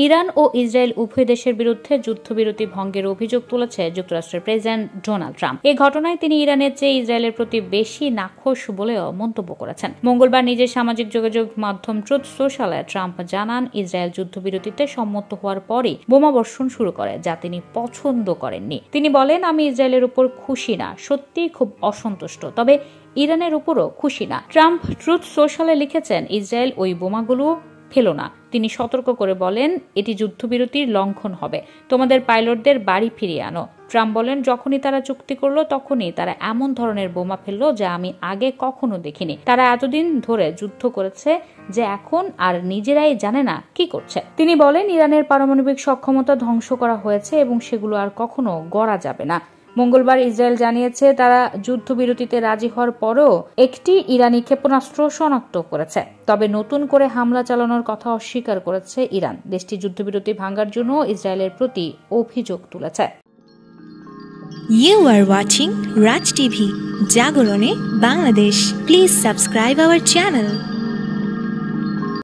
Iran ও Israel উভয় দেশের বিরুদ্ধে যুদ্ধবিরতি ভঙ্গের অভিযোগ তুলেছে যুক্তরাষ্ট্রের প্রেসিডেন্ট ডোনাল্ড ট্রাম্প। এই ঘটনায় তিনি ইরানের চেয়ে ইসরায়েলের প্রতি বেশি নাখোশ বলেও মন্তব্য করেছেন। মঙ্গলবার নিজের সামাজিক যোগাযোগ মাধ্যম ট্রুথ সোশ্যালে ট্রাম্প জানান, ইসরায়েল যুদ্ধবিরতিতে সম্মত হওয়ার পরই বোমাবর্ষণ শুরু করে, যা তিনি পছন্দ করেননি। তিনি বলেন, আমি ইসরায়েলের উপর খুশি না, সত্যিই খুব অসন্তুষ্ট, তবে ইরানের উপরও খুশি না। ট্রাম্প ট্রুথ সোশ্যালে লিখেছেন, ইসরায়েল ওই বোমাগুলো ফেলো না। তিনি সতর্ক করে বলেন, এটি যুদ্ধবিরতির লঙ্ঘন হবে, তোমাদের পাইলটদের বাড়ি ফিরিয়ে আনো। ট্রাম্প বলেন, যখনই তারা চুক্তি করলো তখনই তারা এমন ধরনের বোমা ফেললো যা আমি আগে কখনো দেখিনি। তারা এতদিন ধরে যুদ্ধ করেছে যে এখন আর নিজেরাই জানে না কি করছে। তিনি বলেন, ইরানের পারমাণবিক সক্ষমতা ধ্বংস করা হয়েছে এবং সেগুলো আর কখনো গড়া যাবে না। মঙ্গলবার ইসরায়েল জানিয়েছে, তারা যুদ্ধবিরতিতে রাজি হওয়ার পরও একটি ইরানি ক্ষেপণাস্ত্র শনাক্ত করেছে। তবে নতুন করে হামলা চালানোর কথা অস্বীকার করেছে ইরান। দেশটি যুদ্ধবিরতি ভাঙার জন্য ইসরায়েলের প্রতি অভিযোগ তুলেছে। You are watching Raj TV, জাগরণে Bangladesh. Please subscribe our channel.